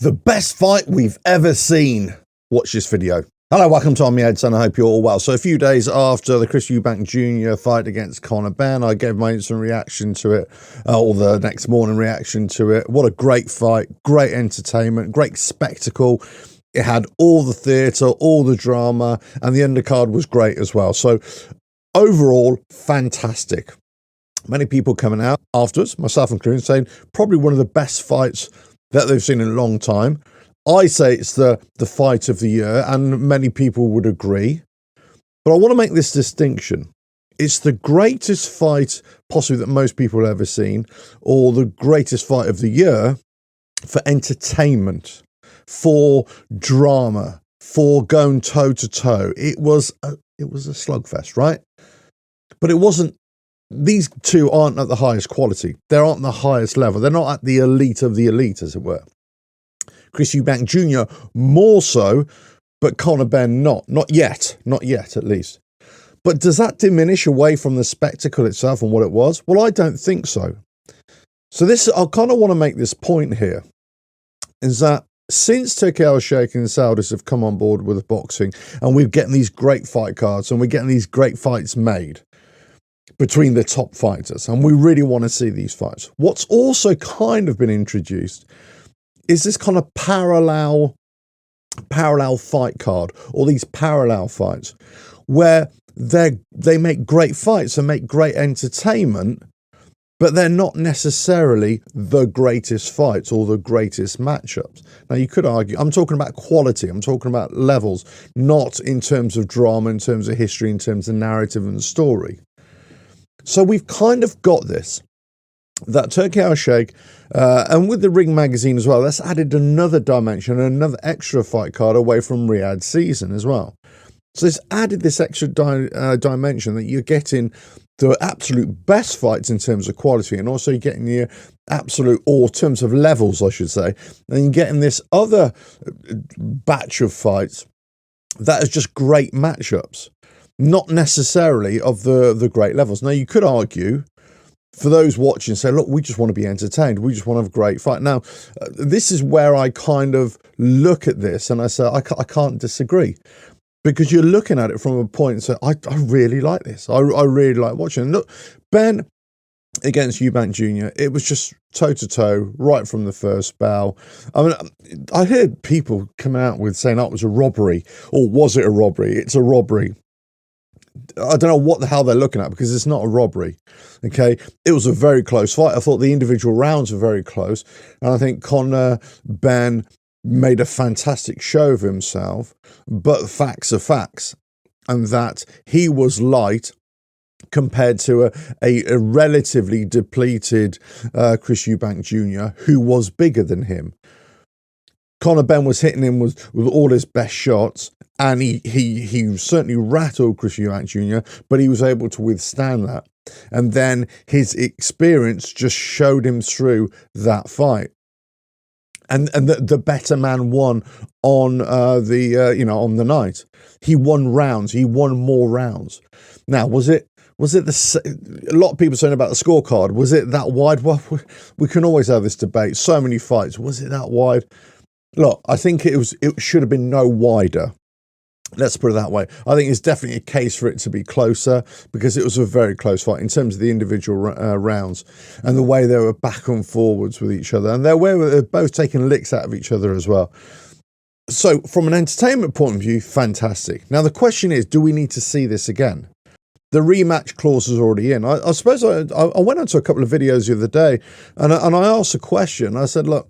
The best fight we've ever seen. Watch this video. Hello, welcome to On My Head, and I hope you're all well. So a few days after the Chris Eubank Jr. fight against Benn, I gave my instant reaction to it, or the next morning reaction to it. What a great fight, great entertainment, great spectacle. It had all the theatre, all the drama, and the undercard was great as well. So overall, fantastic. Many people coming out afterwards, myself included, saying probably one of the best fights that they've seen in a long time. I say it's the fight of the year, and many people would agree. But I want to make this distinction. It's the greatest fight possibly that most people have ever seen, or the greatest fight of the year for entertainment, for drama, for going toe-to-toe. It was a slugfest, right? But it wasn't. These two aren't at the highest quality. They aren't the highest level. They're not at the elite of the elite, as it were. Chris Eubank Jr. more so, but Benn not. Not yet, at least. But does that diminish away from the spectacle itself and what it was? Well, I don't think so. So I kind of want to make this point here, is that since Turkey Al-Sheikh and the Saudis have come on board with boxing, and we're getting these great fight cards, and we're getting these great fights made between the top fighters, and we really want to see these fights. What's also kind of been introduced is this kind of parallel fight card, or these parallel fights, where they make great fights and make great entertainment, but they're not necessarily the greatest fights or the greatest matchups. Now, you could argue, I'm talking about quality, I'm talking about levels, not in terms of drama, in terms of history, in terms of narrative and story. So we've kind of got this, that Turkey Al-Sheikh, and with the Ring magazine as well, that's added another dimension, another extra fight card away from Riyadh season as well. So it's added this extra dimension that you're getting the absolute best fights in terms of quality, and also you're getting the absolute, or in terms of levels, I should say, and you're getting this other batch of fights that is just great matchups. Not necessarily of the great levels. Now, you could argue, for those watching, say, look, we just want to be entertained. We just want to have a great fight. Now, this is where I kind of look at this and I say, I can't disagree. Because you're looking at it from a point and say, I really like this. I really like watching. Look, Benn against Eubank Jr., it was just toe-to-toe right from the first bell. I mean, I heard people come out with saying, oh, it was a robbery. Or was it a robbery? It's a robbery. I don't know what the hell they're looking at, because it's not a robbery. Okay, it was a very close fight. I thought the individual rounds were very close, and I think Benn made a fantastic show of himself. But facts are facts, and that he was light compared to a relatively depleted Chris Eubank Jr., who was bigger than him. Benn was hitting him with all his best shots, and he certainly rattled Chris Eubank Jr., but he was able to withstand that. And then his experience just showed him through that fight. And the better man won on on the night. He won rounds. He won more rounds. Now, was it a lot of people saying about the scorecard? Was it that wide? Well, we can always have this debate. So many fights. Was it that wide? Look, I think it should have been no wider. Let's put it that way. I think it's definitely a case for it to be closer, because it was a very close fight in terms of the individual rounds and the way they were back and forwards with each other, and they were both taking licks out of each other as well. So from an entertainment point of view, fantastic. Now the question is, do we need to see this again? The rematch clause is already in. I suppose I went onto a couple of videos the other day, and I asked a question. I said, look,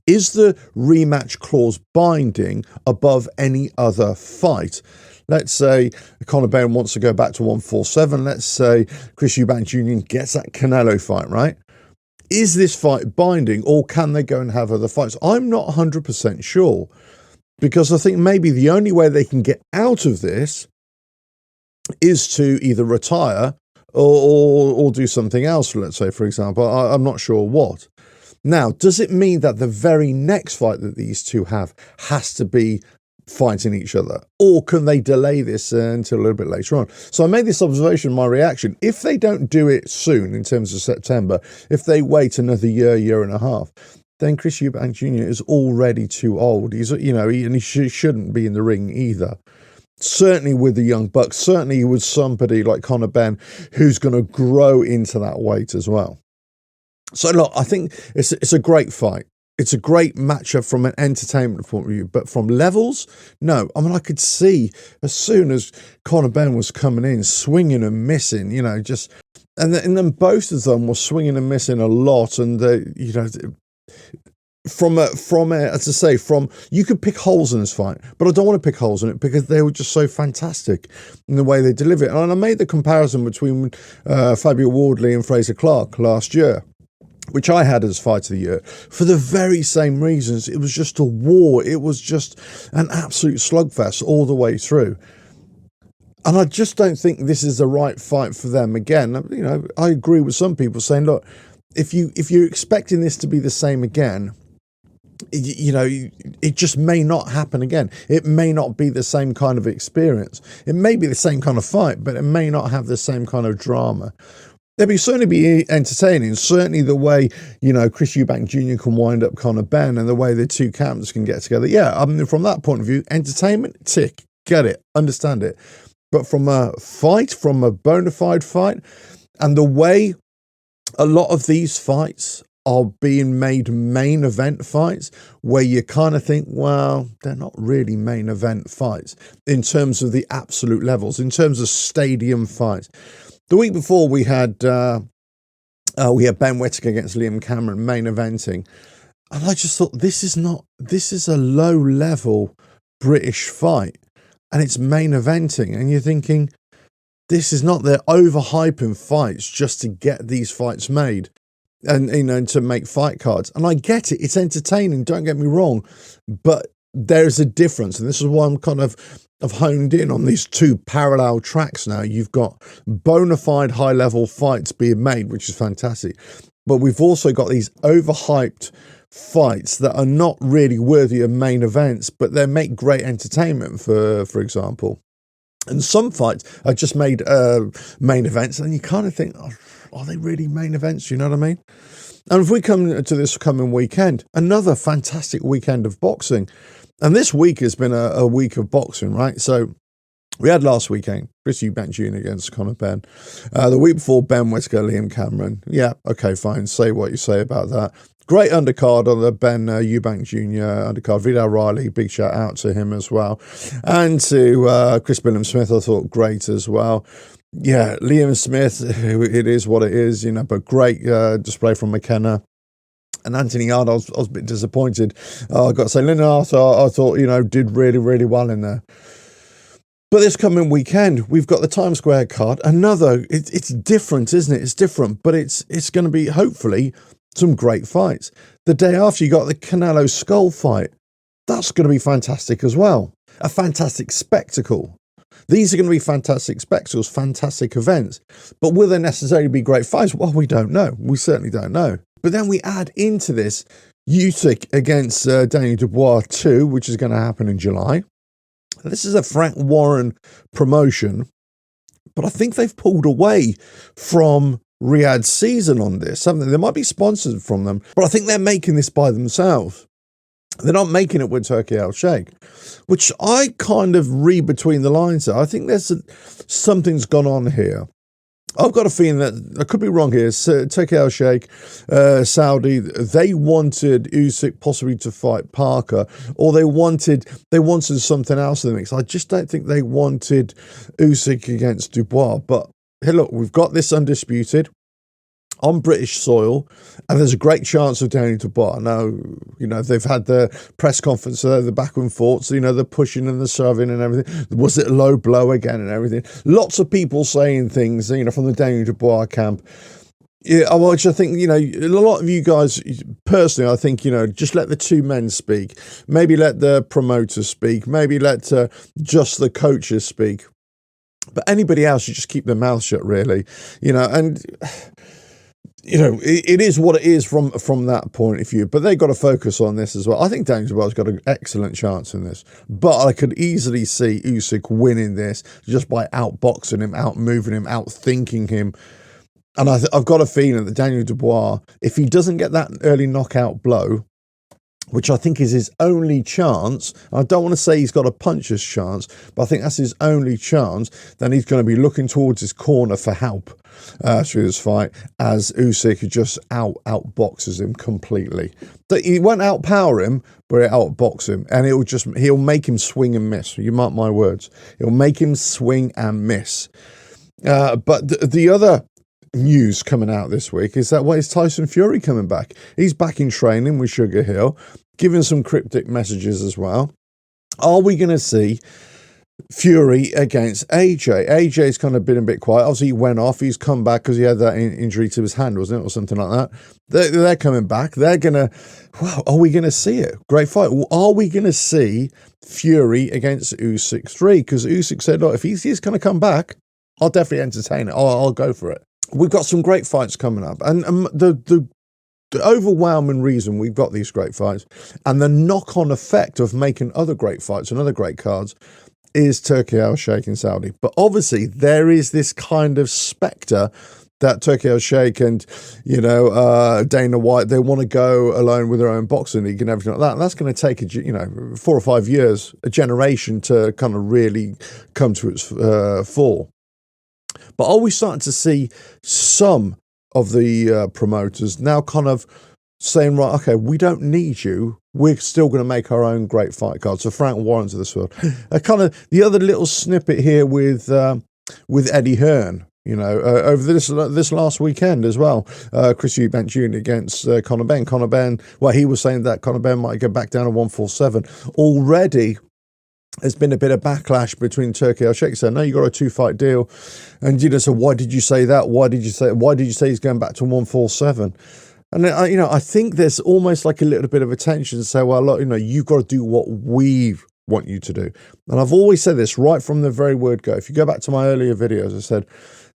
is the rematch clause binding above any other fight? Let's say Benn wants to go back to 147. Let's say Chris Eubank Jr. gets that Canelo fight, right? Is this fight binding, or can they go and have other fights? I'm not 100% sure, because I think maybe the only way they can get out of this is to either retire or do something else. Let's say, for example, I'm not sure what. Now, does it mean that the very next fight that these two have has to be fighting each other? Or can they delay this until a little bit later on? So I made this observation in my reaction. If they don't do it soon, in terms of September, if they wait another year and a half, then Chris Eubank Jr. is already too old. He's, and he shouldn't be in the ring either. Certainly with the young bucks, certainly with somebody like Conor Benn, who's going to grow into that weight as well. So look, I think it's a great fight. It's a great matchup from an entertainment point of view, but from levels, no. I mean, I could see as soon as Conor Benn was coming in, swinging and missing, and then both of them were swinging and missing a lot, and you could pick holes in this fight, but I don't want to pick holes in it because they were just so fantastic in the way they deliver it. And I made the comparison between Fabio Wardley and Fraser Clark last year, which I had as fight of the year, for the very same reasons. It was just a war. It was just an absolute slugfest all the way through. And I just don't think this is the right fight for them. Again, I agree with some people saying, look, if you're expecting this to be the same again, it just may not happen again. It may not be the same kind of experience. It may be the same kind of fight, but it may not have the same kind of drama. They'll certainly be entertaining. Certainly the way, Chris Eubank Jr. can wind up Conor Benn, and the way the two camps can get together. Yeah, I mean, from that point of view, entertainment, tick, get it, understand it. But from a fight, from a bona fide fight, and the way a lot of these fights are being made main event fights, where you kind of think, well, they're not really main event fights in terms of the absolute levels, in terms of stadium fights. The week before we had Ben Whittaker against Liam Cameron main eventing, and I just thought this is a low level British fight, and it's main eventing, and you're thinking this is not, they're overhyping fights just to get these fights made, and to make fight cards. And I get it, it's entertaining, don't get me wrong, but there's a difference, and this is why I'm kind of honed in on these two parallel tracks now. You've got bona fide high-level fights being made, which is fantastic, but we've also got these overhyped fights that are not really worthy of main events, but they make great entertainment, for example. And some fights are just made main events, and you kind of think, are they really main events? You know what I mean? And if we come to this coming weekend, another fantastic weekend of boxing. And this week has been a week of boxing, right? So we had last weekend, Chris Eubank Jr. against Conor Benn. The week before, Ben Whittaker, Liam Cameron. Yeah, okay, fine. Say what you say about that. Great undercard on the Ben Eubank Jr. undercard. Vidal Riley, big shout out to him as well. And to Chris Billam-Smith, I thought great as well. Yeah, Liam Smith, it is what it is, but great display from McKenna. And Anthony Yard, I was a bit disappointed. I've got to say, Lyndon Arthur, I thought, did really, really well in there. But this coming weekend, we've got the Times Square card. It's different, isn't it? It's different, but it's going to be, hopefully, some great fights. The day after, you got the Canelo Skull fight. That's going to be fantastic as well. A fantastic spectacle. These are going to be fantastic spectacles, fantastic events. But will they necessarily be great fights? Well, we don't know. We certainly don't know. But then we add into this Usyk against Daniel Dubois 2, which is going to happen in July. This is a Frank Warren promotion, but I think they've pulled away from Riyadh Season on this, haven't they? They might be sponsored from them, but I think they're making this by themselves. They're not making it with Turkey Al Sheikh, which I kind of read between the lines there. I think something's gone on here. I've got a feeling that, I could be wrong here, Turkey Al Sheikh, Saudi, they wanted Usyk possibly to fight Parker, or they wanted something else in the mix. I just don't think they wanted Usyk against Dubois. But hey, look, we've got this undisputed on British soil, and there's a great chance of Daniel Dubois. Now, they've had the press conference, the back and forths, the pushing and the shoving and everything. Was it a low blow again and everything? Lots of people saying things, from the Daniel Dubois camp. Yeah, which I think, a lot of you guys, personally, I think, just let the two men speak. Maybe let the promoters speak. Maybe let just the coaches speak. But anybody else, you just keep their mouth shut, really. And it is what it is from that point of view, but they've got to focus on this as well. I think Daniel Dubois has got an excellent chance in this, but I could easily see Usyk winning this just by outboxing him, outmoving him, outthinking him. And I've got a feeling that Daniel Dubois, if he doesn't get that early knockout blow, which I think is his only chance. I don't want to say he's got a puncher's chance, but I think that's his only chance. Then he's going to be looking towards his corner for help through this fight, as Usyk just outboxes him completely. He won't outpower him, but it outbox him, and he'll make him swing and miss. You mark my words, he'll make him swing and miss. But the other news coming out this week is that is Tyson Fury coming back? He's back in training with Sugar Hill, giving some cryptic messages as well. Are we going to see Fury against AJ? AJ's kind of been a bit quiet. Obviously, he went off. He's come back because he had that injury to his hand, wasn't it, or something like that. They're coming back. They're gonna. Wow, are we going to see it? Great fight. Are we going to see Fury against Usyk 3? Because Usyk said, look, if he's going to come back, I'll definitely entertain it. I'll go for it. We've got some great fights coming up, and the overwhelming reason we've got these great fights and the knock-on effect of making other great fights and other great cards is Turkey Al-Sheikh in Saudi. But obviously there is this kind of spectre that Turkey Al-Sheikh and, Dana White, they want to go alone with their own boxing league and everything like that. And that's going to take, 4 or 5 years, a generation to kind of really come to its full. But are we starting to see some of the promoters now kind of saying, right, okay, we don't need you. We're still going to make our own great fight cards. So Frank Warren's of this world. Kind of the other little snippet here with Eddie Hearn, over this last weekend as well. Chris Eubank Jr. against Conor Benn. Conor Benn, well, he was saying that Conor Benn might go back down to 147. Already, there's been a bit of backlash between Turkey Al-Sheikh saying, no, you got a 2-fight deal. And, so why did you say that? Why did you say he's going back to 147? And, I think there's almost like a little bit of attention to say, well, look, you've got to do what we want you to do. And I've always said this right from the very word go. If you go back to my earlier videos, I said,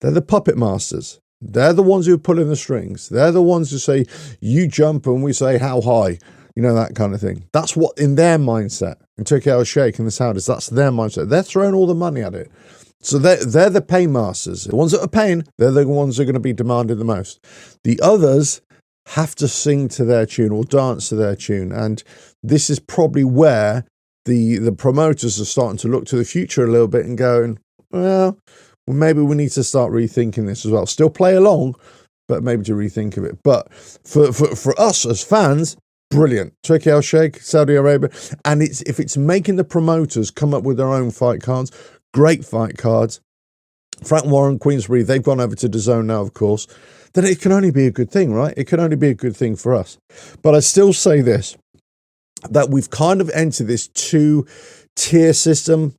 they're the puppet masters. They're the ones who are pulling the strings. They're the ones who say, you jump and we say, how high? That kind of thing. That's what, in their mindset, in Turkey Al-Sheikh and the Saudis, that's their mindset. They're throwing all the money at it. So they're the paymasters. The ones that are paying, they're the ones who are going to be demanded the most. The others have to sing to their tune or dance to their tune. And this is probably where the promoters are starting to look to the future a little bit and going, well, maybe we need to start rethinking this as well. Still play along, but maybe to rethink of it. But for us as fans, brilliant. Turkey Al-Sheikh, Saudi Arabia. And if it's making the promoters come up with their own fight cards, great fight cards. Frank Warren, Queensberry, they've gone over to DAZN now, of course. Then it can only be a good thing, right? It can only be a good thing for us. But I still say this, that we've kind of entered this 2-tier system,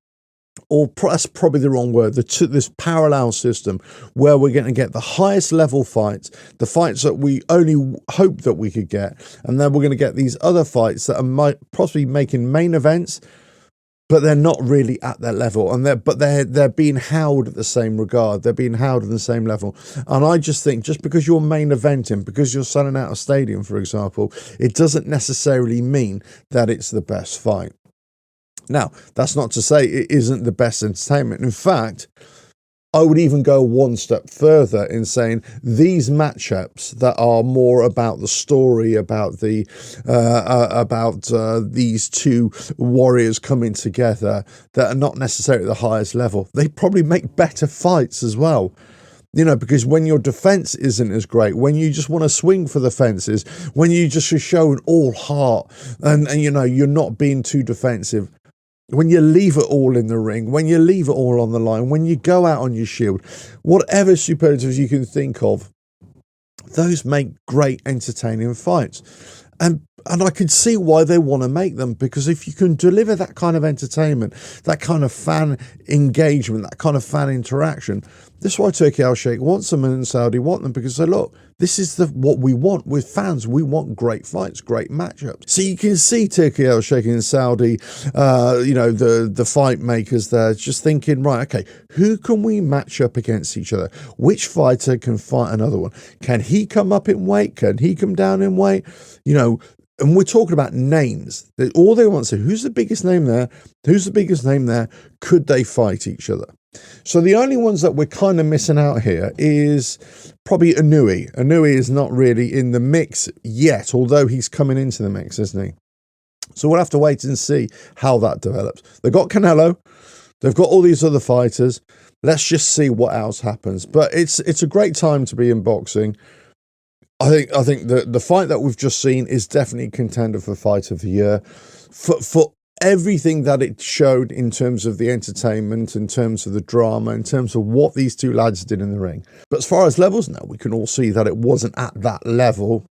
or that's probably the wrong word, this parallel system where we're going to get the highest level fights, the fights that we only hope that we could get, and then we're going to get these other fights that are possibly making main events, but they're not really at that level, and they're being held at the same regard. They're being held at the same level. And I just think just because you're main eventing, because you're selling out a stadium, for example, it doesn't necessarily mean that it's the best fight. Now, that's not to say it isn't the best entertainment. In fact, I would even go one step further in saying these matchups that are more about the story, about these two warriors coming together, that are not necessarily at the highest level, they probably make better fights as well. Because when your defense isn't as great, when you just want to swing for the fences, when you just are showing all heart and you're not being too defensive, when you leave it all in the ring, when you leave it all on the line, when you go out on your shield, whatever superlatives you can think of, those make great entertaining fights. And I can see why they want to make them, because if you can deliver that kind of entertainment, that kind of fan engagement, that kind of fan interaction, this is why Turkey Al-Sheikh wants them and Saudi want them, because they look, this is what we want with fans. We want great fights, great matchups. So you can see Turkey Al-Sheikh and Saudi, the fight makers there just thinking, right, okay, who can we match up against each other? Which fighter can fight another one? Can he come up in weight? Can he come down in weight? And we're talking about names. All they want to say, who's the biggest name there? Who's the biggest name there? Could they fight each other? So the only ones that we're kind of missing out here is probably Inouye. Inouye is not really in the mix yet, although he's coming into the mix, isn't he? So we'll have to wait and see how that develops. They've got Canelo. They've got all these other fighters. Let's just see what else happens. But it's a great time to be in boxing. I think the fight that we've just seen is definitely a contender for Fight of the Year. For everything that it showed in terms of the entertainment, in terms of the drama, in terms of what these two lads did in the ring. But as far as levels now, we can all see that it wasn't at that level.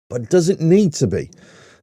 But does it need to be?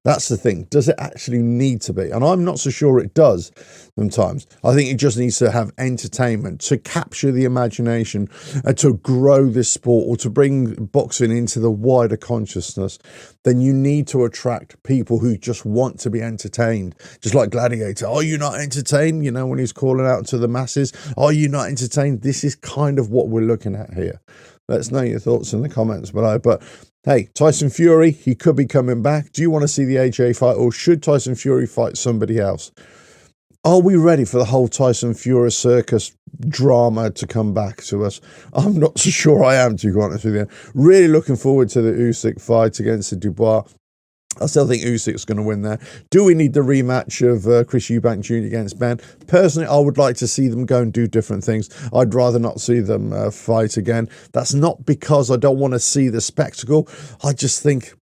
That's the thing. Does it actually need to be? And I'm not so sure it does sometimes. I think it just needs to have entertainment to capture the imagination, to grow this sport, or to bring boxing into the wider consciousness. Then you need to attract people who just want to be entertained. Just like Gladiator. Are you not entertained? You know, when he's calling out to the masses, are you not entertained? This is kind of what we're looking at here. Let's know your thoughts in the comments below. But hey, Tyson Fury, he could be coming back. Do you want to see the AJ fight, or should Tyson Fury fight somebody else? Are we ready for the whole Tyson Fury circus drama to come back to us? I'm not so sure I am, to be honest with you. Really looking forward to the Usyk fight against the Dubois. I still think Usyk's going to win there. Do we need the rematch of Chris Eubank Jr. against Benn? Personally, I would like to see them go and do different things. I'd rather not see them fight again. That's not because I don't want to see the spectacle. I just think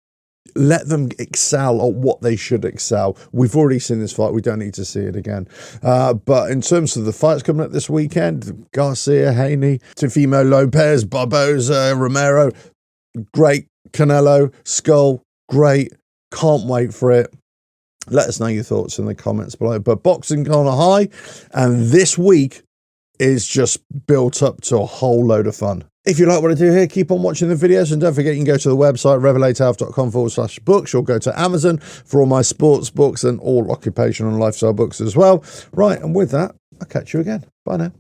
let them excel at what they should excel. We've already seen this fight. We don't need to see it again. But in terms of the fights coming up this weekend, Garcia, Haney, Teofimo Lopez, Barboza, Romero, great. Canelo, Skull, great. Can't wait for it. Let us know your thoughts in the comments below. But boxing on a high, and this week is just built up to a whole load of fun. If you like what I do here, keep on watching the videos, and don't forget you can go to the website revelatealf.com/books, or go to Amazon for all my sports books and all occupational and lifestyle books as well. Right, and with that, I'll catch you again. Bye now.